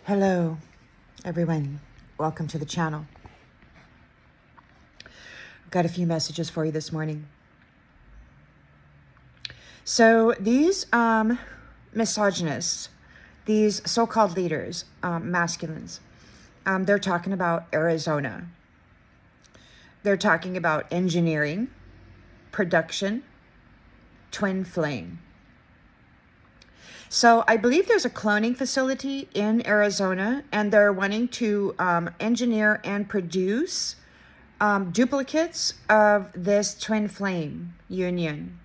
Hello, everyone. Welcome to the channel. I've got a few messages for you this morning. So these misogynists, these so-called leaders, masculines, they're talking about Arizona. They're talking about engineering, production, twin flame. So I believe there's a cloning facility in Arizona, and they're wanting to engineer and produce duplicates of this twin flame union.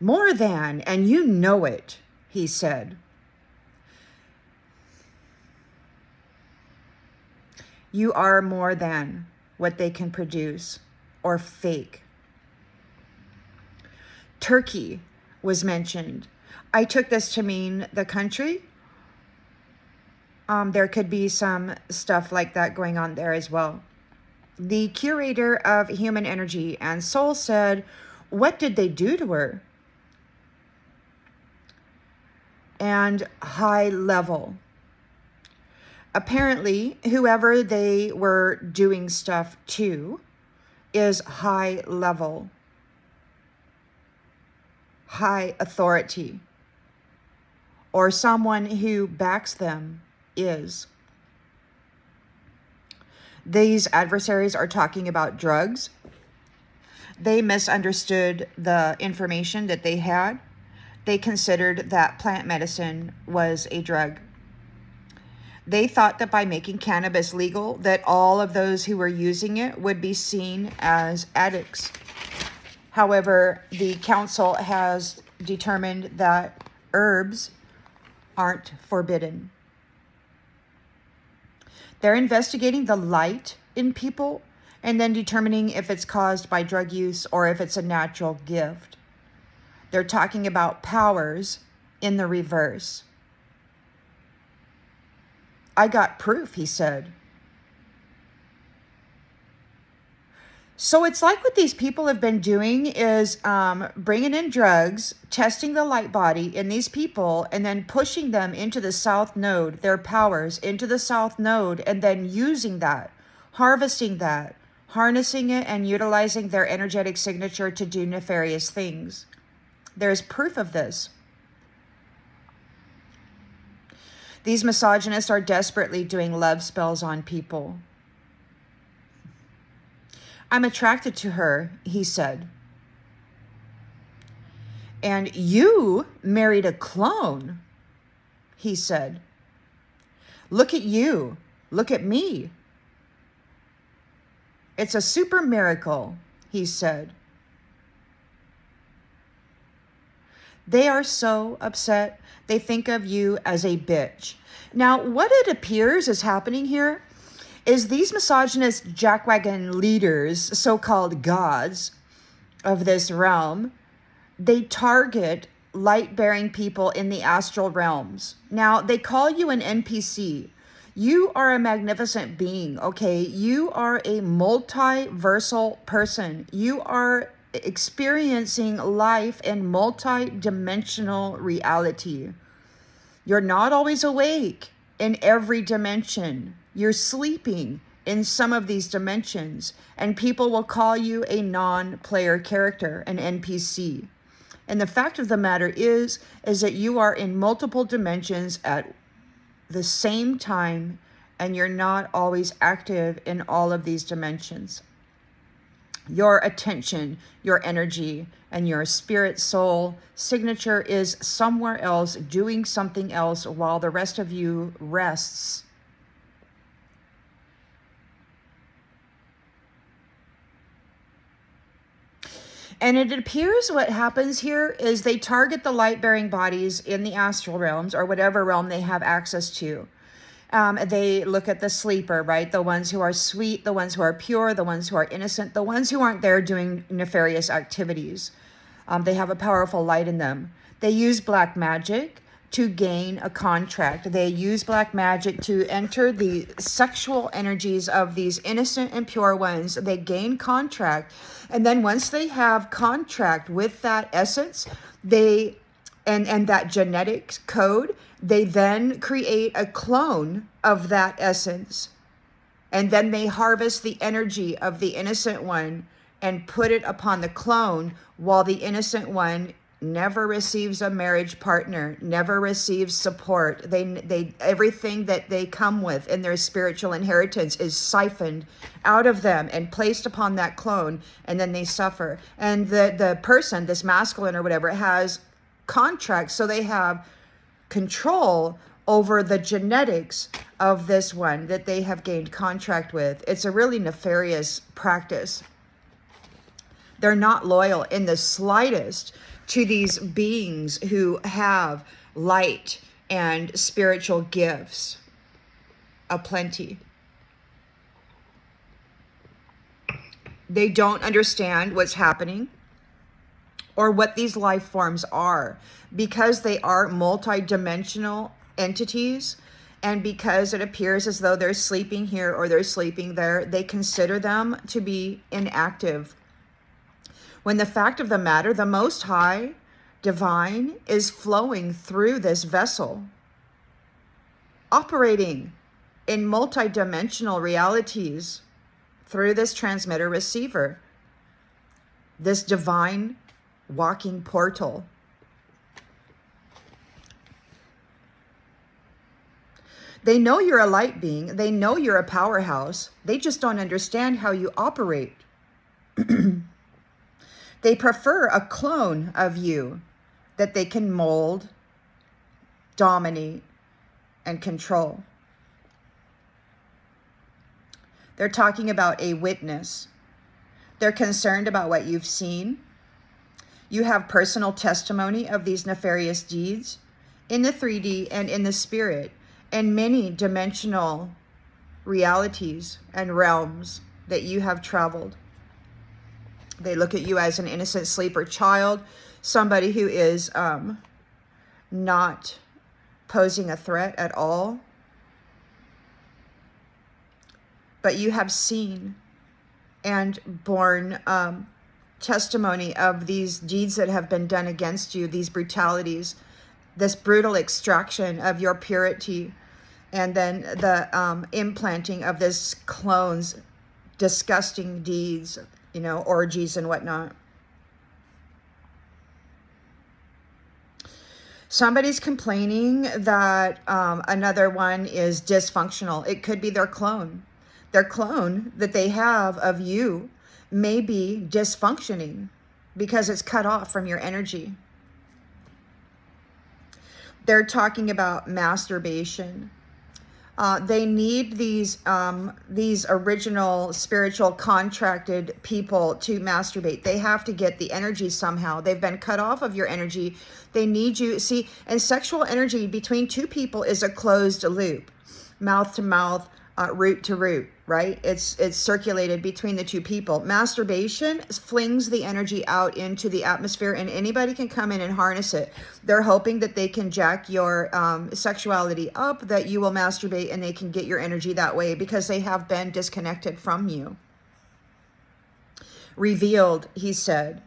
More than, and you know it, he said. You are more than what they can produce or fake. Turkey was mentioned. I took this to mean the country. There could be some stuff like that going on there as well. The curator of human energy and soul said, what did they do to her? And high level. Apparently, whoever they were doing stuff to is high level, high authority, or someone who backs them is. These adversaries are talking about drugs. They misunderstood the information that they had. They considered that plant medicine was a drug. They thought that by making cannabis legal, that all of those who were using it would be seen as addicts. However, the council has determined that herbs aren't forbidden. They're investigating the light in people and then determining if it's caused by drug use or if it's a natural gift. They're talking about powers in the reverse. I got proof, he said. So it's like what these people have been doing is bringing in drugs, testing the light body in these people, and then pushing them into the south node, their powers into the south node, and then using that, harvesting that, harnessing it, and utilizing their energetic signature to do nefarious things. There's proof of this. These misogynists are desperately doing love spells on people. I'm attracted to her, he said. And you married a clone, he said. Look at you. Look at me. It's a super miracle, he said. They are so upset. They think of you as a bitch. Now, what it appears is happening here is these misogynist jackwagon leaders, so-called gods of this realm, they target light-bearing people in the astral realms. Now, they call you an NPC. You are a magnificent being, okay? You are a multiversal person. You are experiencing life in multi-dimensional reality. You're not always awake in every dimension. You're sleeping in some of these dimensions, and people will call you a non-player character, an NPC. And the fact of the matter is that you are in multiple dimensions at the same time, and you're not always active in all of these dimensions. Your attention, your energy, and your spirit soul signature is somewhere else, doing something else, while the rest of you rests. And it appears what happens here is they target the light-bearing bodies in the astral realms, or whatever realm they have access to. They look at the sleeper, right? The ones who are sweet, the ones who are pure, the ones who are innocent, the ones who aren't there doing nefarious activities. They have a powerful light in them. They use black magic to gain a contract. They use black magic to enter the sexual energies of these innocent and pure ones. They gain contract. And then once they have contract with that essence, they and that genetic code, they then create a clone of that essence. And then they harvest the energy of the innocent one and put it upon the clone, while the innocent one never receives a marriage partner, never receives support. They everything that they come with in their spiritual inheritance is siphoned out of them and placed upon that clone, and then they suffer. And the person, this masculine or whatever, has contracts, so they have control over the genetics of this one that they have gained contract with. It's a really nefarious practice. They're not loyal in the slightest to these beings who have light and spiritual gifts aplenty. They don't understand what's happening or what these life forms are, because they are multidimensional entities, and because it appears as though they're sleeping here or they're sleeping there, they consider them to be inactive. When the fact of the matter, the Most High Divine is flowing through this vessel, operating in multidimensional realities through this transmitter receiver, this divine walking portal. They know you're a light being. They know you're a powerhouse. They just don't understand how you operate. They prefer a clone of you that they can mold, dominate, and control. They're talking about a witness. They're concerned about what you've seen. You have personal testimony of these nefarious deeds in the 3D and in the spirit, and many dimensional realities and realms that you have traveled. They look at you as an innocent sleeper child, somebody who is not posing a threat at all. But you have seen and borne testimony of these deeds that have been done against you, these brutalities, this brutal extraction of your purity, and then the implanting of this clone's disgusting deeds, orgies and whatnot. Somebody's complaining that another one is dysfunctional. It could be their clone. Their clone that they have of you may be dysfunctioning because it's cut off from your energy. They're talking about masturbation. They need these original spiritual contracted people to masturbate. They have to get the energy somehow. They've been cut off of your energy. They need you. See, and sexual energy between two people is a closed loop, mouth to mouth, root to root, right? It's circulated between the two people. Masturbation flings the energy out into the atmosphere, and anybody can come in and harness it. They're hoping that they can jack your sexuality up, that you will masturbate, and they can get your energy that way because they have been disconnected from you. Revealed, he said.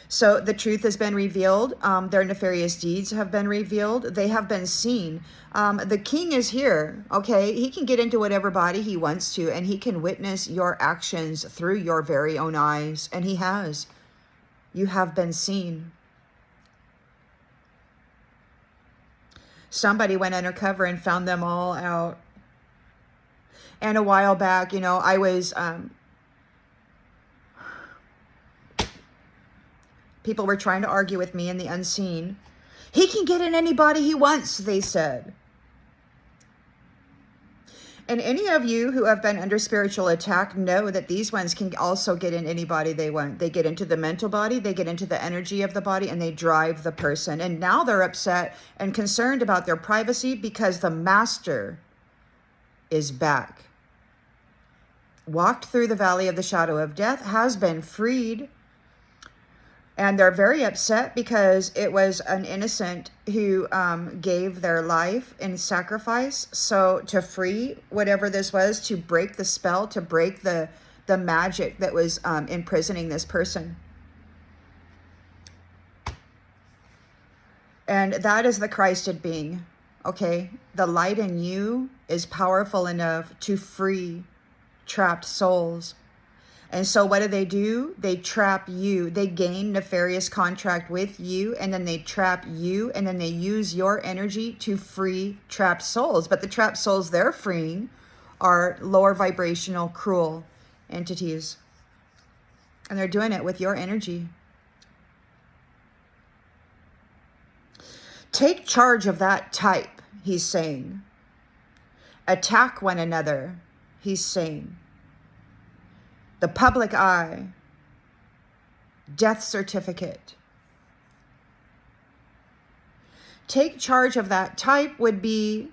So the truth has been revealed. Their nefarious deeds have been revealed. They have been seen. The king is here, okay? He can get into whatever body he wants to, and he can witness your actions through your very own eyes. And he has. You have been seen. Somebody went undercover and found them all out. And a while back, I was... people were trying to argue with me in the unseen. He can get in anybody he wants, they said. And any of you who have been under spiritual attack know that these ones can also get in anybody they want. They get into the mental body, they get into the energy of the body, and they drive the person. And now they're upset and concerned about their privacy because the master is back. Walked through the valley of the shadow of death, has been freed. And they're very upset because it was an innocent who gave their life in sacrifice. So to free whatever this was, to break the spell, to break the magic that was imprisoning this person. And that is the Christed being, okay? The light in you is powerful enough to free trapped souls. And so what do? They trap you. They gain nefarious contract with you, and then they trap you, and then they use your energy to free trapped souls. But the trapped souls they're freeing are lower vibrational, cruel entities. And they're doing it with your energy. Take charge of that type, he's saying. Attack one another, he's saying. The public eye, death certificate. Take charge of that type would be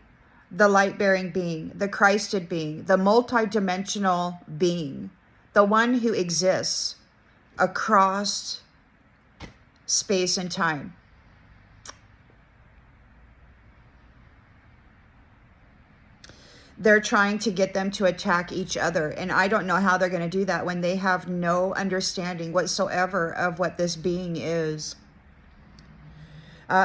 the light-bearing being, the Christed being, the multidimensional being, the one who exists across space and time. They're trying to get them to attack each other. And I don't know how they're going to do that when they have no understanding whatsoever of what this being is.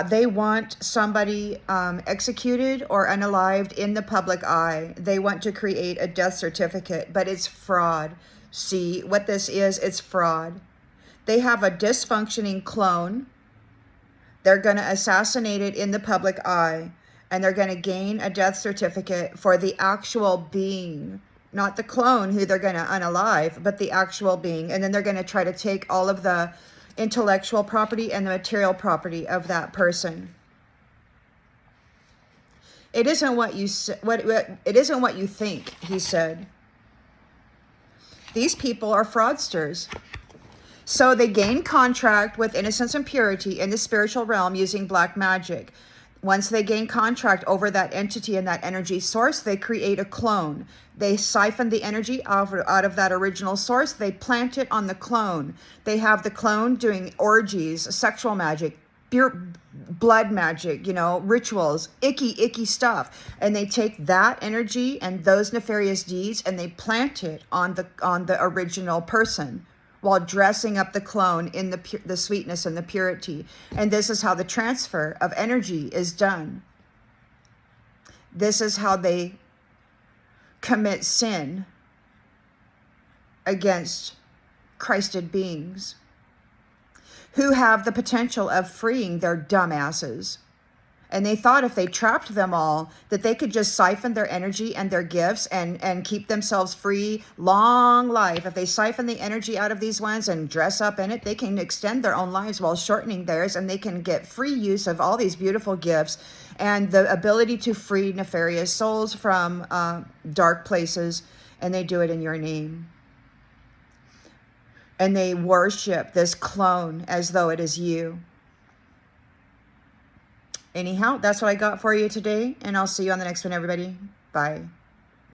They want somebody executed or unalived in the public eye. They want to create a death certificate, but it's fraud. See, what this is, it's fraud. They have a dysfunctioning clone. They're going to assassinate it in the public eye. And they're going to gain a death certificate for the actual being, not the clone who they're going to unalive, but the actual being. And then they're going to try to take all of the intellectual property and the material property of that person. It isn't what you it isn't what you think, he said. These people are fraudsters. So they gain contract with innocence and purity in the spiritual realm using black magic. Once they gain contract over that entity and that energy source, they create a clone. They siphon the energy out of that original source. They plant it on the clone. They have the clone doing orgies, sexual magic, blood magic, rituals, icky stuff. And they take that energy and those nefarious deeds and they plant it on the original person, while dressing up the clone in the sweetness and the purity. And this is how the transfer of energy is done. This is how they commit sin against Christed beings who have the potential of freeing their dumbasses. And they thought if they trapped them all, that they could just siphon their energy and their gifts and keep themselves free, long life. If they siphon the energy out of these ones and dress up in it, they can extend their own lives while shortening theirs, and they can get free use of all these beautiful gifts and the ability to free nefarious souls from dark places, and they do it in your name. And they worship this clone as though it is you. Anyhow, that's what I got for you today, and I'll see you on the next one, everybody. Bye.